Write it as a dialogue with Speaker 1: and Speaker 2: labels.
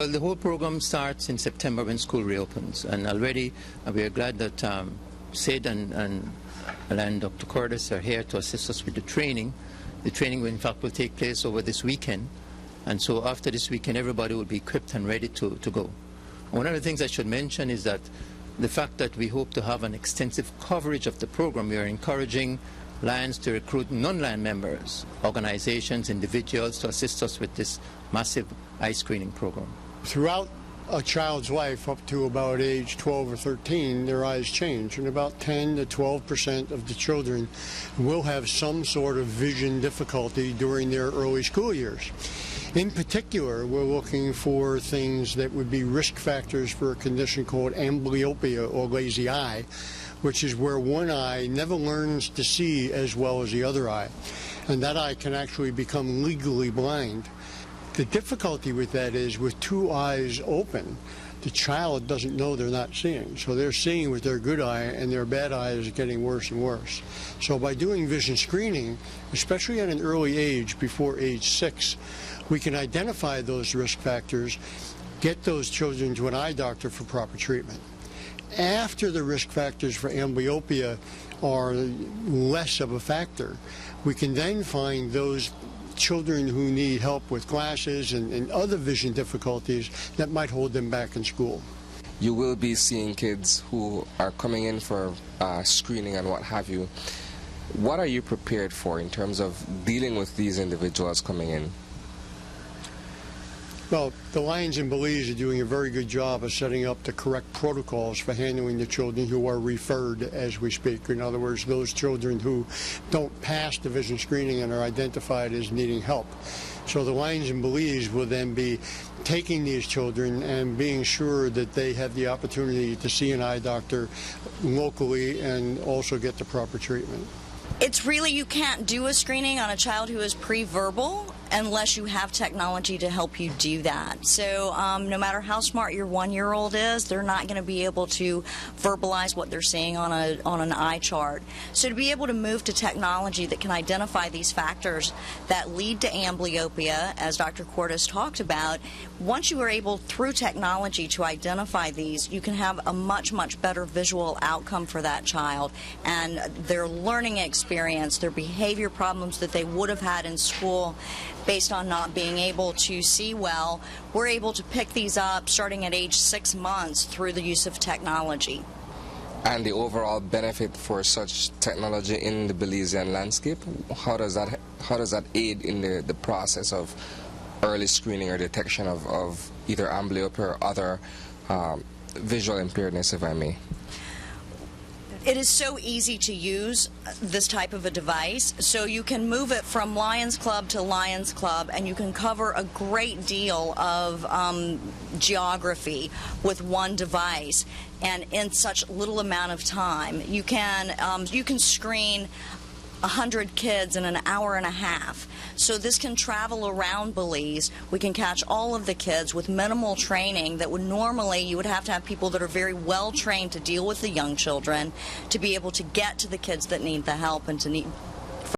Speaker 1: Well, the whole program starts in September when school reopens, and already we are glad that Sid and Dr. Curtis are here to assist us with the training. The training, in fact, will take place over this weekend, and so after this weekend, everybody will be equipped and ready to go. One of the things I should mention is that the fact that we hope to have an extensive coverage of the program, we are encouraging Lions to recruit non-Lion members, organizations, individuals to assist us with this massive eye screening program.
Speaker 2: Throughout a child's life up to about age 12 or 13, their eyes change, and about 10 to 12% of the children will have some sort of vision difficulty during their early school years. In particular, we're looking for things that would be risk factors for a condition called amblyopia or lazy eye, which is where one eye never learns to see as well as the other eye, and that eye can actually become legally blind. The difficulty with that is with two eyes open, the child doesn't know they're not seeing. So they're seeing with their good eye and their bad eye is getting worse and worse. So by doing vision screening, especially at an early age, before age 6, we can identify those risk factors, get those children to an eye doctor for proper treatment. After the risk factors for amblyopia are less of a factor, we can then find those children who need help with glasses and other vision difficulties that might hold them back in school.
Speaker 3: You will be seeing kids who are coming in for screening and what have you. What are you prepared for in terms of dealing with these individuals coming in?
Speaker 2: Well, the Lions in Belize are doing a very good job of setting up the correct protocols for handling the children who are referred as we speak. In other words, those children who don't pass the vision screening and are identified as needing help. So the Lions in Belize will then be taking these children and being sure that they have the opportunity to see an eye doctor locally and also get the proper treatment.
Speaker 4: It's really, you can't do a screening on a child who is pre-verbal unless you have technology to help you do that. So no matter how smart your 1-year-old is, they're not going to be able to verbalize what they're seeing on an eye chart. So to be able to move to technology that can identify these factors that lead to amblyopia, as Dr. Cordes talked about, once you are able through technology to identify these, you can have a much, much better visual outcome for that child, and their learning experience, their behavior problems that they would have had in school based on not being able to see well, we're able to pick these up starting at age 6 months through the use of technology.
Speaker 3: And the overall benefit for such technology in the Belizean landscape, how does that aid in the process of early screening or detection of either amblyopia or other visual impairedness, if I may?
Speaker 4: It is so easy to use this type of a device, so you can move it from Lions Club to Lions Club, and you can cover a great deal of geography with one device, and in such little amount of time. You can screen 100 kids in an hour and a half. So this can travel around Belize. We can catch all of the kids with minimal training that would normally, you would have to have people that are very well trained to deal with the young children to be able to get to the kids that need the help and to